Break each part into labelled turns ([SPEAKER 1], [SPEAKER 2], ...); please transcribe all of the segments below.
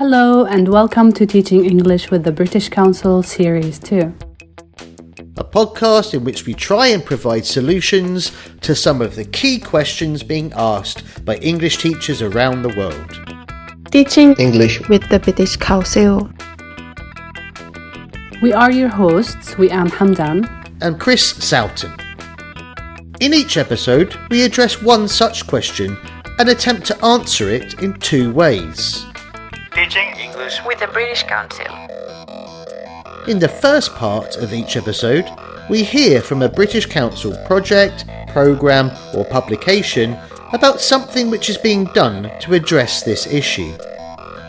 [SPEAKER 1] Hello and welcome to Teaching English with the British Council Series 2.
[SPEAKER 2] A podcast in which we try and provide solutions to some of the key questions being asked by English teachers around the world.
[SPEAKER 3] Teaching English with the British Council.
[SPEAKER 1] We are your hosts. We am Hamdan
[SPEAKER 2] And Chris Soughton. In each episode, we address one such question and attempt to answer it in two ways.
[SPEAKER 4] Teaching English
[SPEAKER 5] with the British Council.
[SPEAKER 2] In the first part of each episode, we hear from a British Council project, programme or publication about something which is being done to address this issue.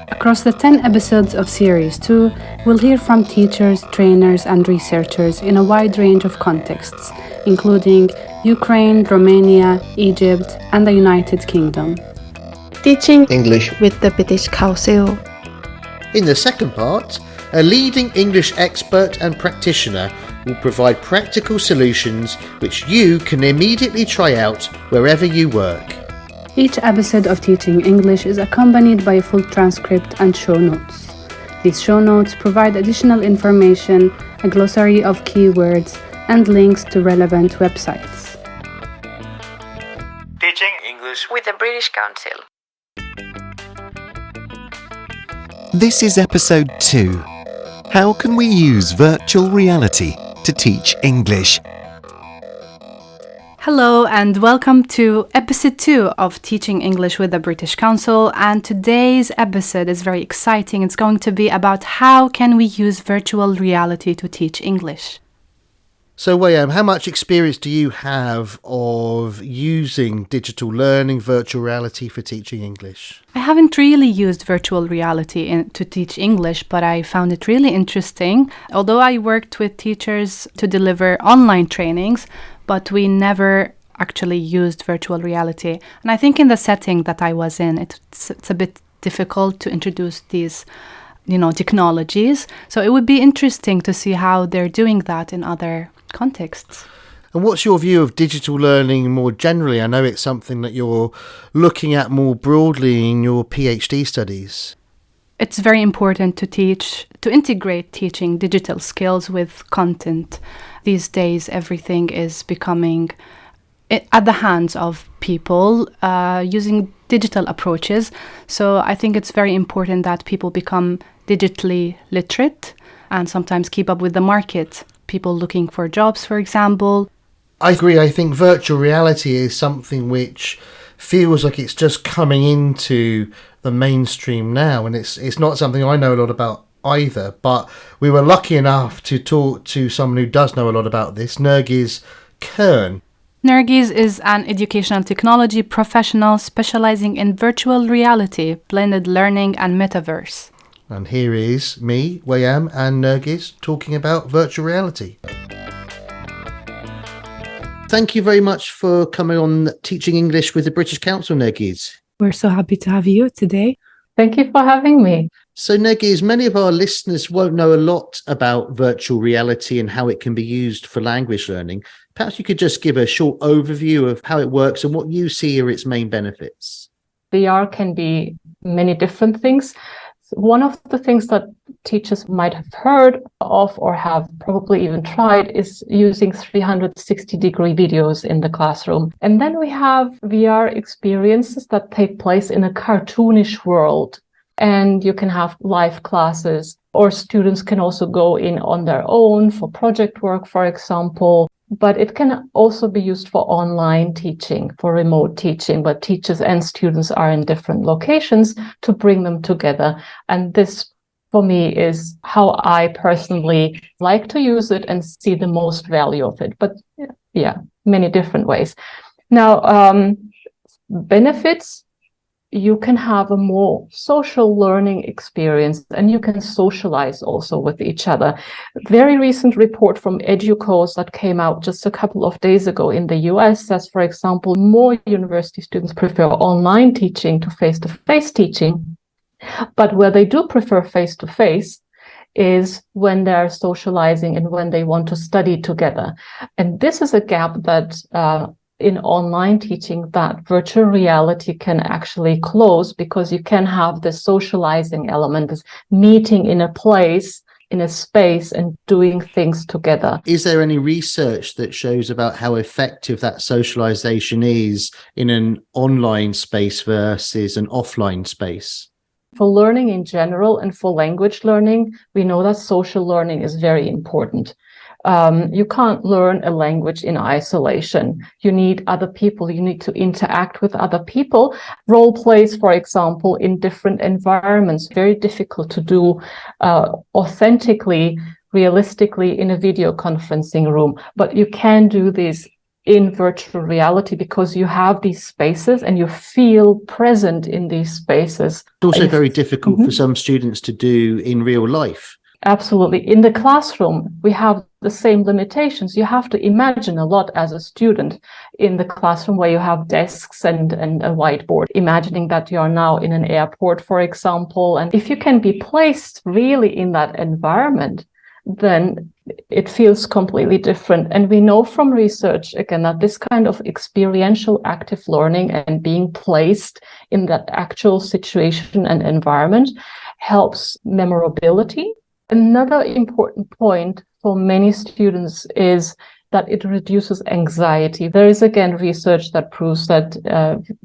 [SPEAKER 1] Across the 10 episodes of Series 2, we'll hear from teachers, trainers and researchers in a wide range of contexts, including Ukraine, Romania, Egypt and the United Kingdom.
[SPEAKER 3] Teaching English with the British Council.
[SPEAKER 2] In the second part, a leading English expert and practitioner will provide practical solutions which you can immediately try out wherever you work.
[SPEAKER 1] Each episode of Teaching English is accompanied by a full transcript and show notes. These show notes provide additional information, a glossary of keywords, and links to relevant websites.
[SPEAKER 4] Teaching English
[SPEAKER 5] With the British Council.
[SPEAKER 6] This is episode 2. How can we use virtual reality to teach English?
[SPEAKER 1] Hello and welcome to episode 2 of Teaching English with the British Council, and today's episode is very exciting. It's going to be about how can we use virtual reality to teach English.
[SPEAKER 2] So, Wayam, how much experience do you have of using digital learning, virtual reality for teaching English?
[SPEAKER 1] I haven't really used virtual reality to teach English, but I found it really interesting. Although I worked with teachers to deliver online trainings, but we never actually used virtual reality. And I think in the setting that I was in, it's a bit difficult to introduce these technologies. So it would be interesting to see how they're doing that in other contexts.
[SPEAKER 2] And what's your view of digital learning more generally? I know it's something that you're looking at more broadly in your PhD studies.
[SPEAKER 1] It's very important to integrate teaching digital skills with content. These days, everything is becoming at the hands of people using digital approaches. So I think it's very important that people become digitally literate and sometimes keep up with the market. People looking for jobs, for example.
[SPEAKER 2] I agree. I think virtual reality is something which feels like it's just coming into the mainstream now, and it's not something I know a lot about either, but we were lucky enough to talk to someone who does know a lot about this, Nergiz Kern.
[SPEAKER 1] Nergiz is an educational technology professional specializing in virtual reality, blended learning and metaverse.
[SPEAKER 2] And here is me, Wayam, and Nergiz talking about virtual reality. Thank you very much for coming on Teaching English with the British Council, Nergiz.
[SPEAKER 7] We're so happy to have you today.
[SPEAKER 8] Thank you for having me.
[SPEAKER 2] So, Nergiz, many of our listeners won't know a lot about virtual reality and how it can be used for language learning. Perhaps you could just give a short overview of how it works and what you see are its main benefits.
[SPEAKER 8] VR can be many different things. One of the things that teachers might have heard of or have probably even tried is using 360-degree videos in the classroom. And then we have VR experiences that take place in a cartoonish world. And you can have live classes, or students can also go in on their own for project work, for example. But it can also be used for online teaching, for remote teaching, but teachers and students are in different locations to bring them together. And this, for me, is how I personally like to use it and see the most value of it. But yeah, many different ways. Now, benefits. You can have a more social learning experience and you can socialize also with each other. Very recent report from EduCause that came out just a couple of days ago in the US says, for example, more university students prefer online teaching to face-to-face teaching. But where they do prefer face-to-face is when they're socializing and when they want to study together. And this is a gap that in online teaching that virtual reality can actually close, because you can have this socializing element, this meeting in a place, in a space, and doing things together.
[SPEAKER 2] Is there any research that shows about how effective that socialization is in an online space versus an offline space?
[SPEAKER 8] For learning in general and for language learning, we know that social learning is very important. You can't learn a language in isolation. You need other people. You need to interact with other people. Role plays, for example, in different environments, very difficult to do authentically, realistically in a video conferencing room. But you can do this in virtual reality because you have these spaces and you feel present in these spaces.
[SPEAKER 2] It's also very difficult for some students to do in real life.
[SPEAKER 8] Absolutely. In the classroom, we have the same limitations. You have to imagine a lot as a student in the classroom, where you have desks and a whiteboard, imagining that you are now in an airport, for example. And if you can be placed really in that environment, then it feels completely different. And we know from research, again, that this kind of experiential active learning and being placed in that actual situation and environment helps memorability. Another important point for many students is that it reduces anxiety. There is, again, research that proves that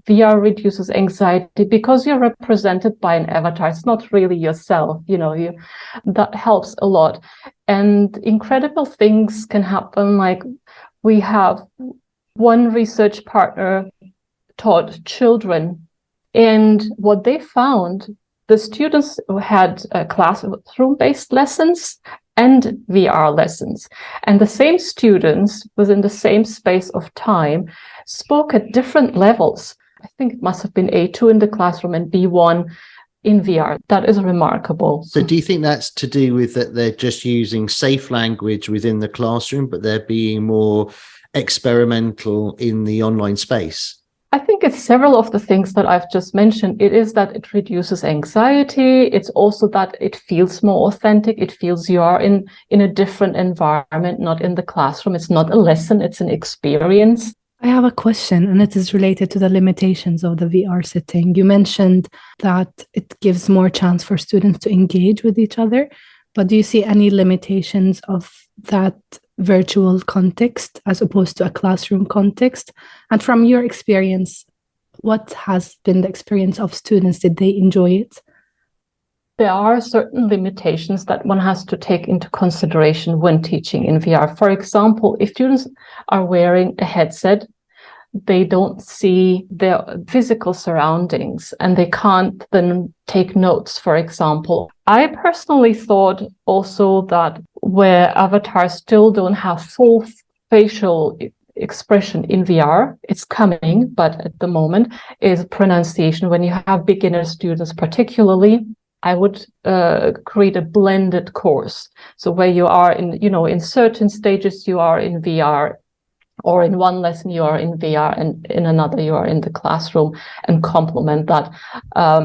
[SPEAKER 8] VR reduces anxiety because you're represented by an avatar. It's not really yourself, that helps a lot. And incredible things can happen. Like, we have one research partner taught children, and what they found, the students who had classroom-based lessons and VR lessons, and the same students within the same space of time spoke at different levels. I think it must have been A2 in the classroom and B1 in VR. That is remarkable.
[SPEAKER 2] So do you think that's to do with that they're just using safe language within the classroom, but they're being more experimental in the online space?
[SPEAKER 8] I think it's several of the things that I've just mentioned. It is that it reduces anxiety. It's also that it feels more authentic. It feels you are in a different environment, not in the classroom. It's not a lesson, it's an experience.
[SPEAKER 7] I have a question, and it is related to the limitations of the VR setting. You mentioned that it gives more chance for students to engage with each other, but do you see any limitations of that virtual context as opposed to a classroom context? And from your experience, what has been the experience of students? Did they enjoy it?
[SPEAKER 8] There are certain limitations that one has to take into consideration when teaching in VR. For example, if students are wearing a headset, they don't see their physical surroundings and they can't then take notes, for example. I personally thought also that where avatars still don't have full facial expression in VR, it's coming, but at the moment, is pronunciation. When you have beginner students particularly, I would create a blended course. So where you are in certain stages, you are in VR, or in one lesson you are in VR and in another you are in the classroom, and complement that.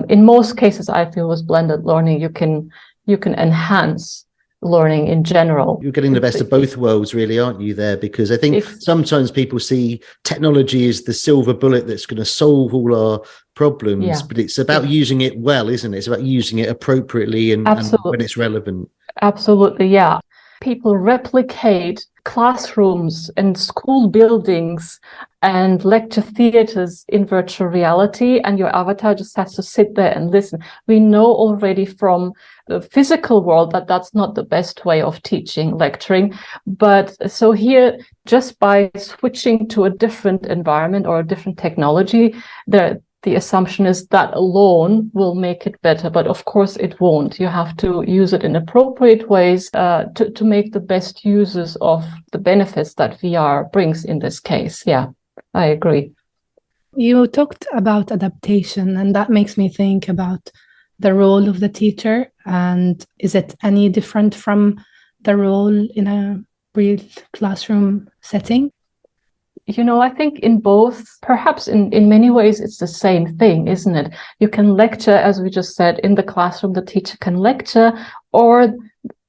[SPEAKER 8] In most cases, I feel with blended learning, you can enhance learning in general.
[SPEAKER 2] You're getting the best of both worlds, really, aren't you, there? Because I think sometimes people see technology as the silver bullet that's going to solve all our problems, but it's about using it well, isn't it? It's about using it appropriately and when it's relevant.
[SPEAKER 8] Absolutely, yeah. People replicate classrooms and school buildings and lecture theaters in virtual reality, and your avatar just has to sit there and listen. We know already from the physical world that that's not the best way of teaching, lecturing. But so here, just by switching to a different environment or a different technology, the assumption is that alone will make it better, but of course it won't. You have to use it in appropriate ways to make the best uses of the benefits that VR brings in this case. Yeah, I agree.
[SPEAKER 7] You talked about adaptation, and that makes me think about the role of the teacher. And is it any different from the role in a real classroom setting?
[SPEAKER 8] I think in both, perhaps in many ways, it's the same thing, isn't it? You can lecture, as we just said, in the classroom, the teacher can lecture, or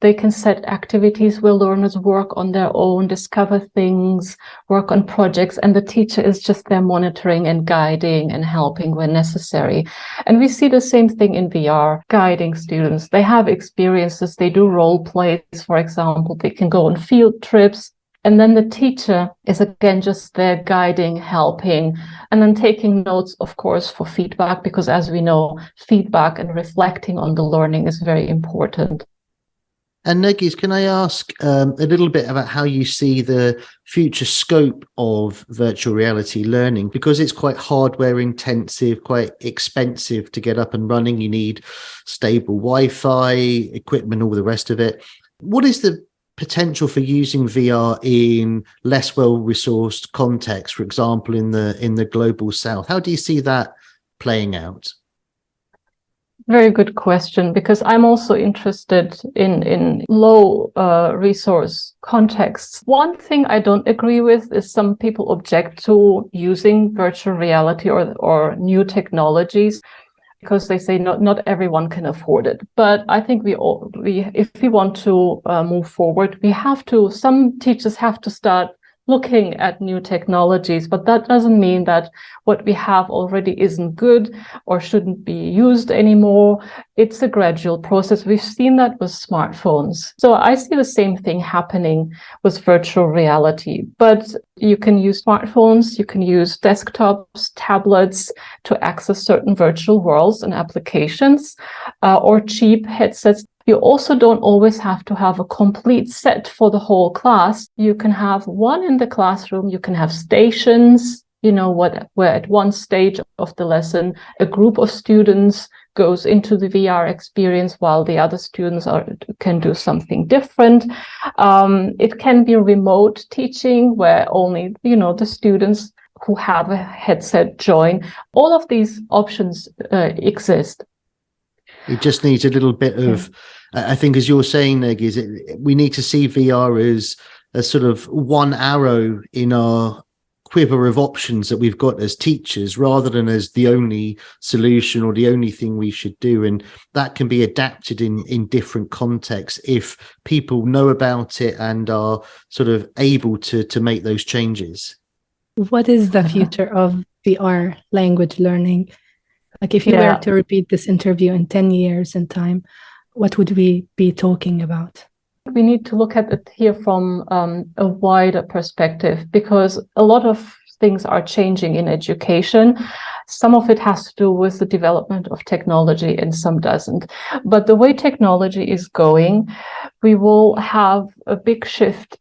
[SPEAKER 8] They can set activities where learners work on their own, discover things, work on projects, and the teacher is just there monitoring and guiding and helping when necessary. And we see the same thing in VR, guiding students. They have experiences, they do role plays, for example, they can go on field trips. And then the teacher is again just there guiding, helping, and then taking notes, of course, for feedback, because as we know, feedback and reflecting on the learning is very important.
[SPEAKER 2] And Nergiz, can I ask a little bit about how you see the future scope of virtual reality learning? Because it's quite hardware intensive, quite expensive to get up and running. You need stable Wi-Fi, equipment, all the rest of it. What is the potential for using VR in less well-resourced contexts, for example, in the global south? How do you see that playing out?
[SPEAKER 8] Very good question, because I'm also interested in low resource contexts. One thing I don't agree with is some people object to using virtual reality or new technologies because they say not everyone can afford it. But I think we if we want to move forward, some teachers have to start looking at new technologies, but that doesn't mean that what we have already isn't good or shouldn't be used anymore. It's a gradual process. We've seen that with smartphones. So I see the same thing happening with virtual reality, but you can use smartphones, you can use desktops, tablets to access certain virtual worlds and applications, or cheap headsets. You also don't always have to have a complete set for the whole class. You can have one in the classroom. You can have stations, where at one stage of the lesson, a group of students goes into the VR experience while the other students can do something different. It can be remote teaching where only, the students who have a headset join. All of these options exist.
[SPEAKER 2] It just needs a little bit of, I think, as you're saying, Nergiz, we need to see VR as a sort of one arrow in our quiver of options that we've got as teachers, rather than as the only solution or the only thing we should do. And that can be adapted in different contexts if people know about it and are sort of able to make those changes.
[SPEAKER 7] What is the future of VR language learning? Like if you were to repeat this interview in 10 years in time, what would we be talking about?
[SPEAKER 8] We need to look at it here from a wider perspective, because a lot of things are changing in education. Some of it has to do with the development of technology and some doesn't. But the way technology is going, we will have a big shift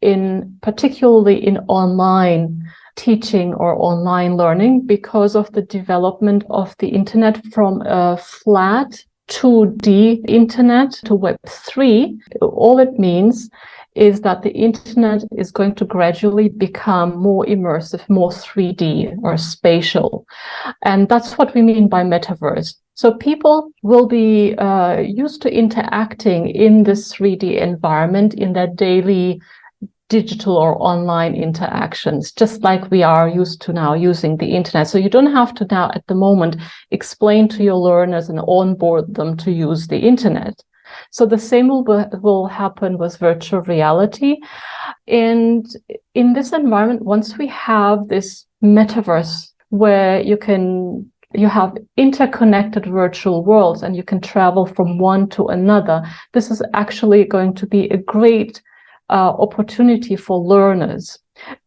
[SPEAKER 8] particularly in online teaching or online learning, because of the development of the internet from a flat 2D internet to Web3. All it means is that the internet is going to gradually become more immersive, more 3D or spatial. And that's what we mean by metaverse. So people will be used to interacting in this 3D environment in their daily digital or online interactions, just like we are used to now using the internet. So you don't have to now at the moment explain to your learners and onboard them to use the internet. So the same will happen with virtual reality. And in this environment, once we have this metaverse where you have interconnected virtual worlds and you can travel from one to another, this is actually going to be a great opportunity for learners,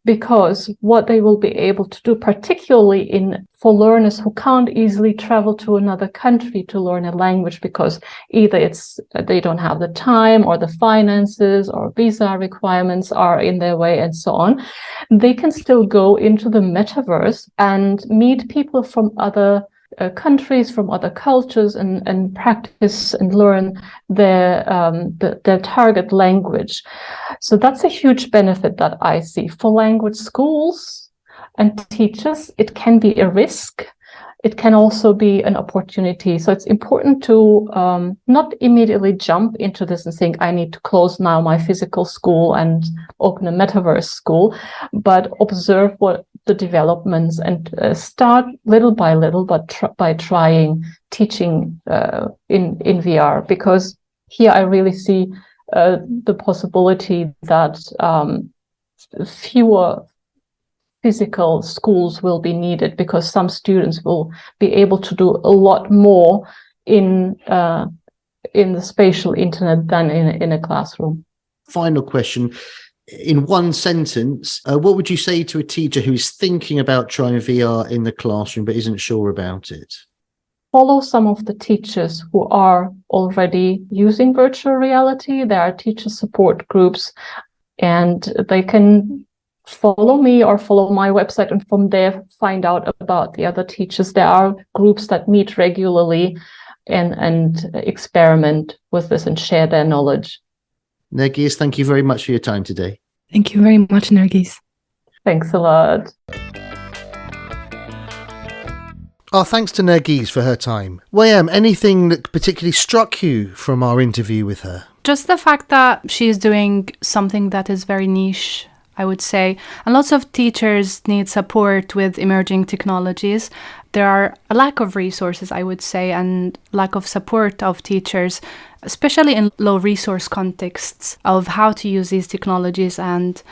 [SPEAKER 8] because what they will be able to do, particularly for learners who can't easily travel to another country to learn a language because either they don't have the time or the finances or visa requirements are in their way and so on, they can still go into the metaverse and meet people from other countries, from other cultures, and practice and learn their target language. So that's a huge benefit that I see for language schools and teachers. It can be a risk. It can also be an opportunity. So it's important to not immediately jump into this and think, I need to close now my physical school and open a metaverse school, but observe what the developments and start little by little, but by trying teaching in VR, because here I really see the possibility that fewer physical schools will be needed, because some students will be able to do a lot more in the spatial internet than in a classroom.
[SPEAKER 2] Final question. In one sentence, what would you say to a teacher who is thinking about trying VR in the classroom but isn't sure about it?
[SPEAKER 8] Follow some of the teachers who are already using virtual reality. There are teacher support groups, and they can follow me or follow my website, and from there find out about the other teachers. There are groups that meet regularly and experiment with this and share their knowledge.
[SPEAKER 2] Nergiz, thank you very much for your time today.
[SPEAKER 7] Thank you very much, Nergiz.
[SPEAKER 8] Thanks a lot.
[SPEAKER 2] Our thanks to Nergiz for her time. Wayam, anything that particularly struck you from our interview with her?
[SPEAKER 1] Just the fact that she is doing something that is very niche, I would say. And lots of teachers need support with emerging technologies. There are a lack of resources, I would say, and lack of support of teachers, especially in low resource contexts, of how to use these technologies and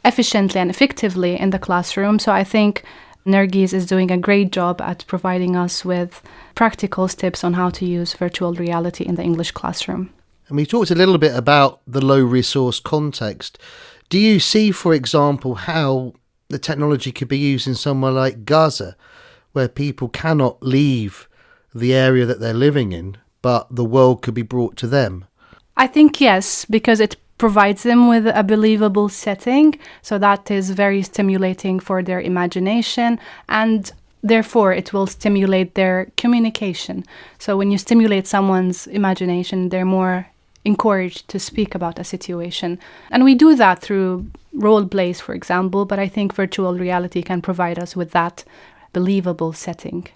[SPEAKER 1] efficiently and effectively in the classroom. So I think Nergiz is doing a great job at providing us with practical tips on how to use virtual reality in the English classroom.
[SPEAKER 2] And we talked a little bit about the low resource context. Do you see, for example, how the technology could be used in somewhere like Gaza, where people cannot leave the area that they're living in, but the world could be brought to them?
[SPEAKER 1] I think yes, because it provides them with a believable setting. So that is very stimulating for their imagination, and therefore it will stimulate their communication. So when you stimulate someone's imagination, they're more encouraged to speak about a situation. And we do that through role plays, for example, but I think virtual reality can provide us with that believable setting.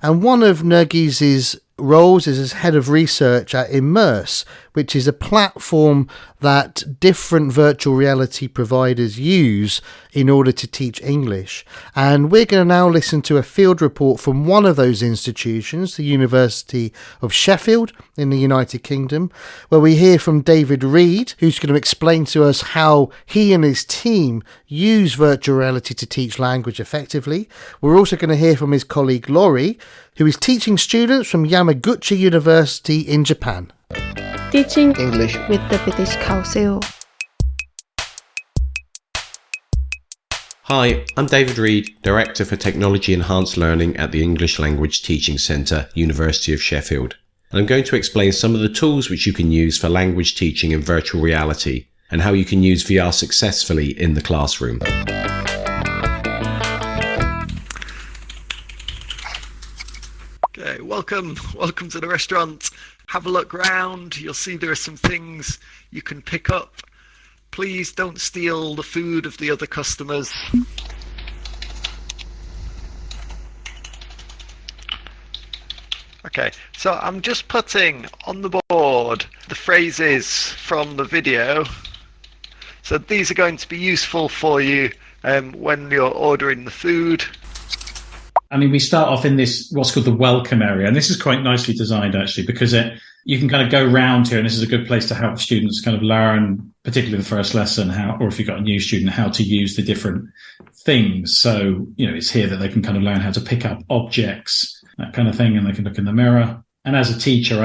[SPEAKER 2] And one of Nergiz's roles is as head of research at Immerse, which is a platform that different virtual reality providers use in order to teach English. And we're going to now listen to a field report from one of those institutions, the University of Sheffield in the United Kingdom, where we hear from David Reed, who's going to explain to us how he and his team use virtual reality to teach language effectively. We're also going to hear from his colleague Laurie, who is teaching students from Yamaguchi University in Japan.
[SPEAKER 3] Teaching English with the British Council.
[SPEAKER 9] Hi, I'm David Reed, Director for Technology Enhanced Learning at the English Language Teaching Centre, University of Sheffield. And I'm going to explain some of the tools which you can use for language teaching in virtual reality and how you can use VR successfully in the classroom.
[SPEAKER 10] Okay, welcome to the restaurant. Have a look round. You'll see there are some things you can pick up. Please don't steal the food of the other customers. Okay, so I'm just putting on the board the phrases from the video. So these are going to be useful for you when you're ordering the food.
[SPEAKER 11] I mean, we start off in this, what's called the welcome area. And this is quite nicely designed, actually, because you can kind of go round here. And this is a good place to help students kind of learn, particularly the first lesson, or if you've got a new student, how to use the different things. So, it's here that they can kind of learn how to pick up objects, that kind of thing. And they can look in the mirror. And as a teacher,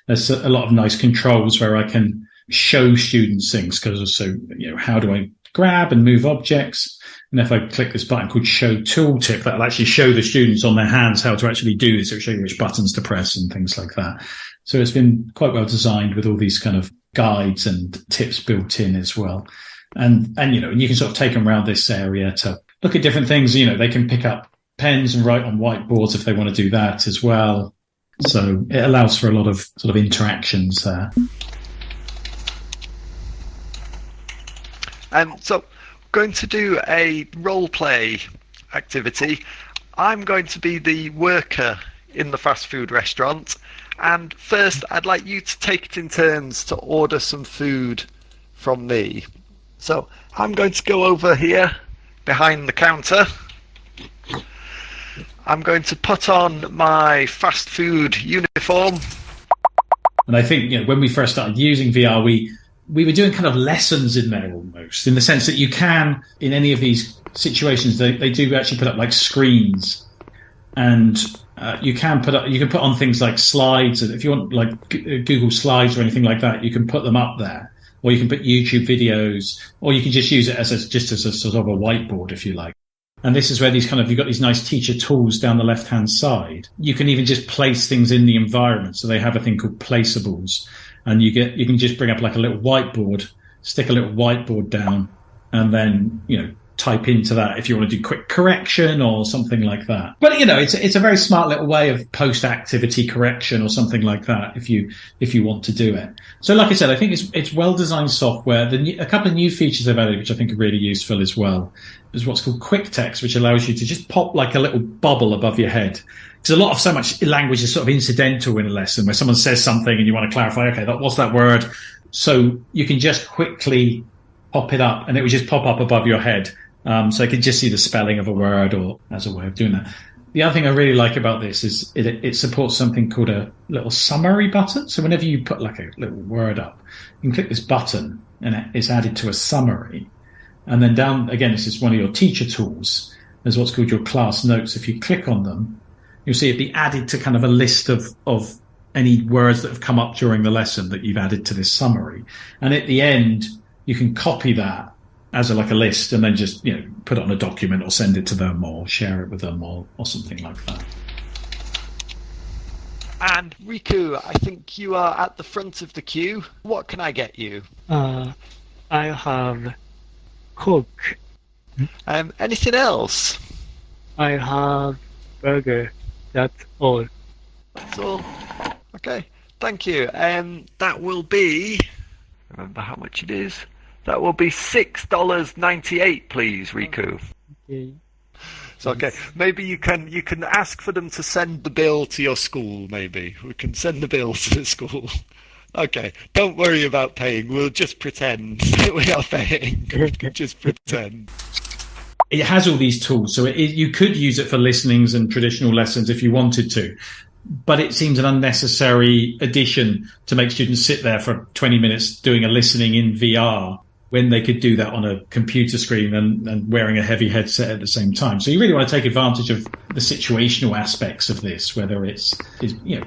[SPEAKER 11] there's a lot of nice controls where I can show students things. How do I grab and move objects? And if I click this button called Show Tooltip, that'll actually show the students on their hands how to actually do this. It'll show you which buttons to press and things like that. So it's been quite well designed with all these kind of guides and tips built in as well. And you can sort of take them around this area to look at different things. They can pick up pens and write on whiteboards if they want to do that as well. So it allows for a lot of sort of interactions there.
[SPEAKER 10] So going to do a role play activity. I'm going to be the worker in the fast food restaurant, and first I'd like you to take it in turns to order some food from me. So I'm going to go over here behind the counter. I'm going to put on my fast food uniform.
[SPEAKER 11] And I think when we first started using VR, we we were doing kind of lessons in there almost, in the sense that you can, in any of these situations, they do actually put up like screens, and you can put on things like slides, and if you want like Google Slides or anything like that, you can put them up there, or you can put YouTube videos, or you can just use it as a sort of a whiteboard if you like. And this is where you've got these nice teacher tools down the left-hand side. You can even just place things in the environment. So they have a thing called placeables, and you can just bring up like a little whiteboard, stick a little whiteboard down, and then, type into that if you want to do quick correction or something like that. But, it's a very smart little way of post-activity correction or something like that if you want to do it. So like I said, I think it's well-designed software. A couple of new features they've added, which I think are really useful as well, is what's called quick text, which allows you to just pop like a little bubble above your head. Because so much language is sort of incidental in a lesson where someone says something and you want to clarify, okay, what's that word? So you can just quickly pop it up and it will just pop up above your head. So you can just see the spelling of a word, or as a way of doing that. The other thing I really like about this is it supports something called a little summary button. So whenever you put like a little word up, you can click this button and it's added to a summary. And then down, again, this is one of your teacher tools. There's what's called your class notes. If you click on them, you'll see it be added to kind of a list of any words that have come up during the lesson that you've added to this summary. And at the end, you can copy that as a list and then just, put it on a document or send it to them or share it with them or something like that.
[SPEAKER 10] And Riku, I think you are at the front of the queue. What can I get you?
[SPEAKER 12] I have Coke.
[SPEAKER 10] Anything else?
[SPEAKER 12] I have burger. That's all.
[SPEAKER 10] That's all. Okay, thank you. That will be, remember how much it is? That will be $6.98, please, Riku.
[SPEAKER 12] Okay.
[SPEAKER 10] So, okay, maybe you can ask for them to send the bill to your school, maybe. We can send the bill to the school. Okay, don't worry about paying. We'll just pretend that we are paying. Just pretend.
[SPEAKER 11] It has all these tools, so you could use it for listenings and traditional lessons if you wanted to. But it seems an unnecessary addition to make students sit there for 20 minutes doing a listening in VR when they could do that on a computer screen and wearing a heavy headset at the same time. So you really want to take advantage of the situational aspects of this, whether it's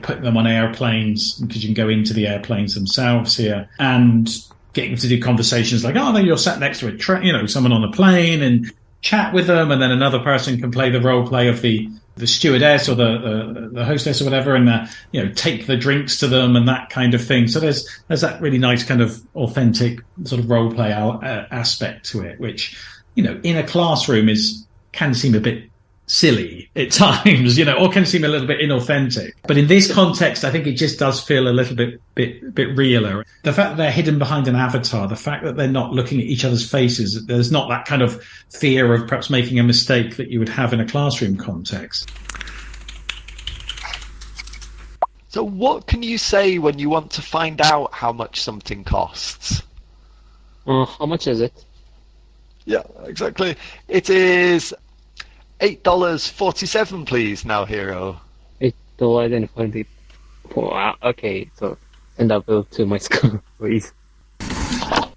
[SPEAKER 11] putting them on airplanes, because you can go into the airplanes themselves here, and getting them to do conversations like, oh, then you're sat next to someone on a plane and chat with them, and then another person can play the role play of the stewardess or the hostess or whatever, and take the drinks to them and that kind of thing. So there's that really nice kind of authentic sort of role play aspect to it, which in a classroom can seem a bit silly at times, or can seem a little bit inauthentic. But in this context, I think it just does feel a little bit realer. The fact that they're hidden behind an avatar, the fact that they're not looking at each other's faces, there's not that kind of fear of perhaps making a mistake that you would have in a classroom context.
[SPEAKER 10] So what can you say when you want to find out how much something costs?
[SPEAKER 12] How much is it?
[SPEAKER 10] Yeah, exactly. It is $8.47, please, now, Hero.
[SPEAKER 12] $8.44. Okay, so send that bill to my school, please.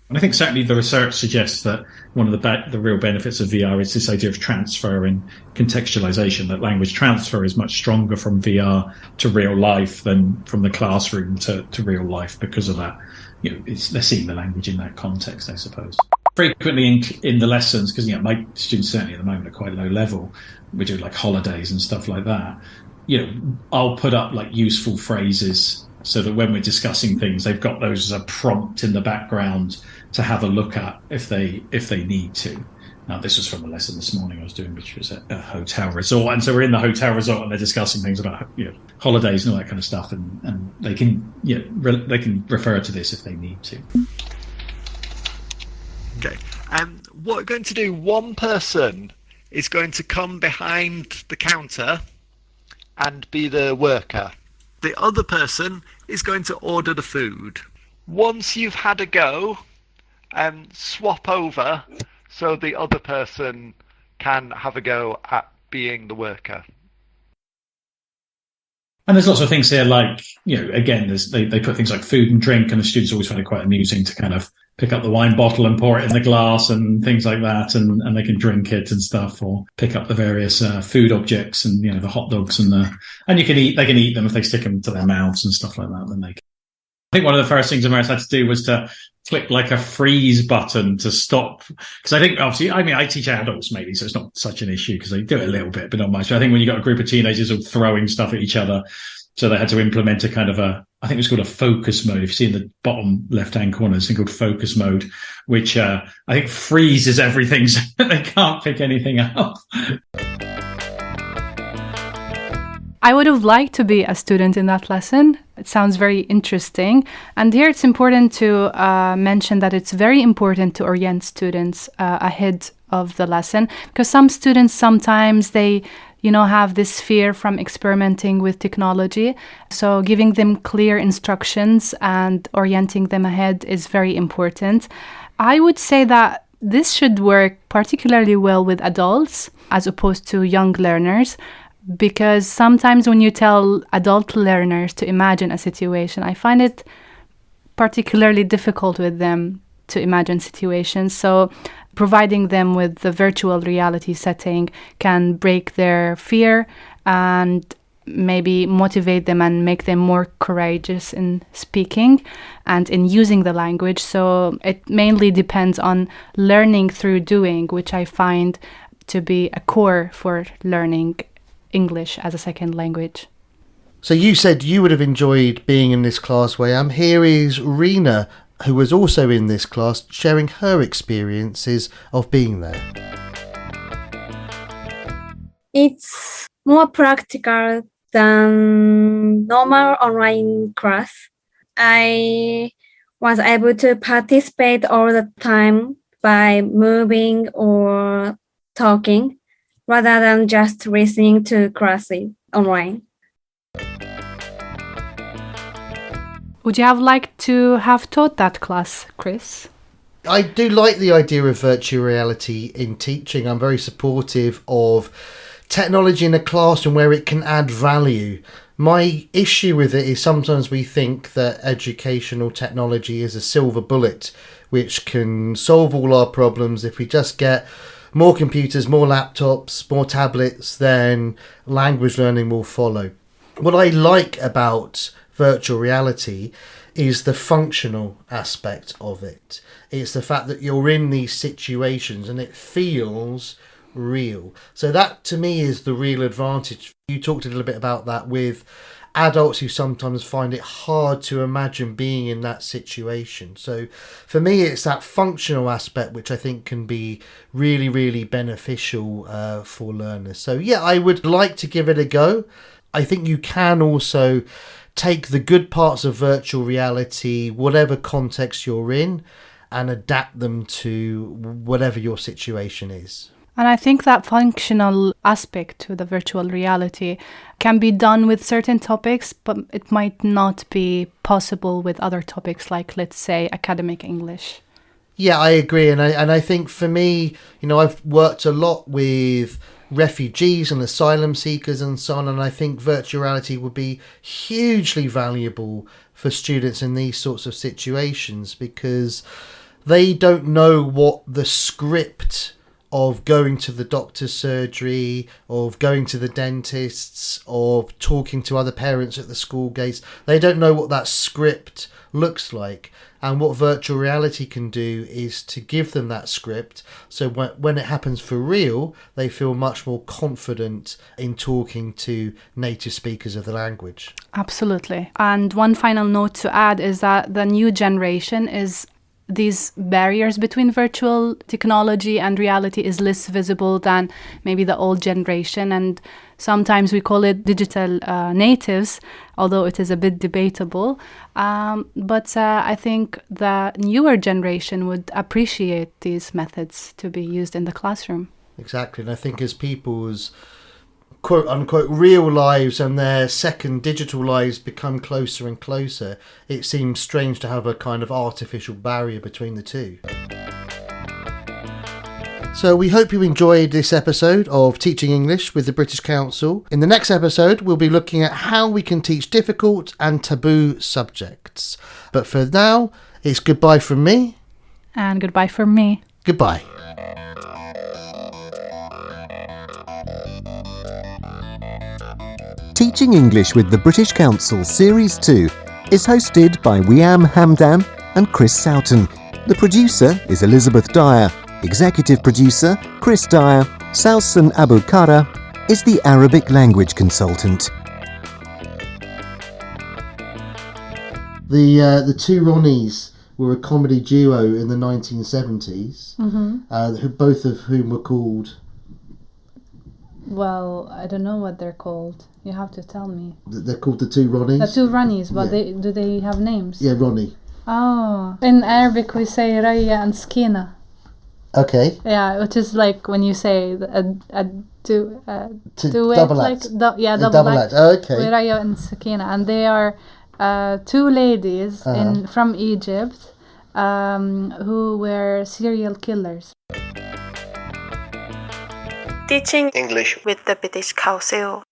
[SPEAKER 11] And I think certainly the research suggests that one of the real benefits of VR is this idea of transfer and contextualization, that language transfer is much stronger from VR to real life than from the classroom to real life because of that. They're seeing the language in that context, I suppose. Frequently in the lessons, because my students certainly at the moment are quite low level, we do like holidays and stuff like that. I'll put up like useful phrases so that when we're discussing things, they've got those as a prompt in the background to have a look at if they need to. Now, this was from a lesson this morning I was doing, which was at a hotel resort, and so we're in the hotel resort and they're discussing things about holidays and all that kind of stuff, and they can they can refer to this if they need to.
[SPEAKER 10] Okay. What we're going to do, one person is going to come behind the counter and be the worker. The other person is going to order the food. Once you've had a go, swap over so the other person can have a go at being the worker.
[SPEAKER 11] And there's lots of things here, like, again, they put things like food and drink, and the students always find it quite amusing to kind of pick up the wine bottle and pour it in the glass and things like that, and they can drink it and stuff, or pick up the various food objects and the hot dogs and they can eat them if they stick them to their mouths and stuff like that. Then they can. I think one of the first things America had to do was to click like a freeze button to stop. Because I think, obviously, I teach adults mainly, so it's not such an issue because they do it a little bit, but not much. But I think when you got a group of teenagers all throwing stuff at each other, so they had to implement a kind of I think it was called a focus mode. If you see in the bottom left-hand corner, it's called focus mode, which I think freezes everything so they can't pick anything up.
[SPEAKER 1] I would have liked to be a student in that lesson. It sounds very interesting. And here it's important to mention that it's very important to orient students ahead of the lesson, because some students sometimes they have this fear from experimenting with technology. So giving them clear instructions and orienting them ahead is very important. I would say that this should work particularly well with adults as opposed to young learners, because sometimes when you tell adult learners to imagine a situation, I find it particularly difficult with them to imagine situations. So providing them with the virtual reality setting can break their fear and maybe motivate them and make them more courageous in speaking and in using the language. So it mainly depends on learning through doing, which I find to be a core for learning English as a second language.
[SPEAKER 2] So you said you would have enjoyed being in this class, Wayam. Here is Rena, who was also in this class, sharing her experiences of being there.
[SPEAKER 13] It's more practical than normal online class. I was able to participate all the time by moving or talking, rather than just listening to classes online.
[SPEAKER 1] Would you have liked to have taught that class, Chris?
[SPEAKER 2] I do like the idea of virtual reality in teaching. I'm very supportive of technology in a classroom where it can add value. My issue with it is sometimes we think that educational technology is a silver bullet which can solve all our problems. If we just get more computers, more laptops, more tablets, then language learning will follow. What I like about virtual reality is the functional aspect of it. It's the fact that you're in these situations and it feels real. So that to me is the real advantage. You talked a little bit about that with adults who sometimes find it hard to imagine being in that situation. So for me, it's that functional aspect which I think can be really, really beneficial for learners. So yeah, I would like to give it a go. I think you can also take the good parts of virtual reality, whatever context you're in, and adapt them to whatever your situation is.
[SPEAKER 1] And I think that functional aspect to the virtual reality can be done with certain topics, but it might not be possible with other topics like, let's say, academic English.
[SPEAKER 2] Yeah, I agree. And I think for me, I've worked a lot with refugees and asylum seekers and so on, and I think virtual reality would be hugely valuable for students in these sorts of situations because they don't know what the script of going to the doctor's surgery, of going to the dentist's, of talking to other parents at the school gates. They don't know what that script looks like. And what virtual reality can do is to give them that script. So when it happens for real, they feel much more confident in talking to native speakers of the language.
[SPEAKER 1] Absolutely. And one final note to add is that the new generation is these barriers between virtual technology and reality is less visible than maybe the old generation, and sometimes we call it digital natives, although it is a bit debatable. But I think the newer generation would appreciate these methods to be used in the classroom.
[SPEAKER 2] Exactly, and I think as people's quote-unquote real lives and their second digital lives become closer and closer, it seems strange to have a kind of artificial barrier between the two. So we hope you enjoyed this episode of Teaching English with the British Council. In the next episode, we'll be looking at how we can teach difficult and taboo subjects. But for now, it's goodbye from me.
[SPEAKER 1] And goodbye from me.
[SPEAKER 2] Goodbye.
[SPEAKER 6] Teaching English with the British Council Series 2 is hosted by Wiam Hamdan and Chris Soughton. The producer is Elizabeth Dyer. Executive producer Chris Dyer. Sausan Abu Kara is the Arabic language consultant.
[SPEAKER 2] The two Ronnies were a comedy duo in the 1970s, both of whom were called...
[SPEAKER 1] Well, I don't know what they're called. You have to tell me.
[SPEAKER 2] They're called the two Ronnies?
[SPEAKER 1] The two Ronnies, but
[SPEAKER 2] Yeah.
[SPEAKER 1] do they have names?
[SPEAKER 2] Yeah, Ronnie.
[SPEAKER 1] Oh, in Arabic we say Raya and Skina.
[SPEAKER 2] Okay.
[SPEAKER 1] Yeah, which is like when you say two
[SPEAKER 2] double
[SPEAKER 1] like
[SPEAKER 2] act.
[SPEAKER 1] double act.
[SPEAKER 2] Oh, okay.
[SPEAKER 1] With Raya and Sakina, and they are two ladies from Egypt who were serial killers.
[SPEAKER 3] Teaching English with the British Council.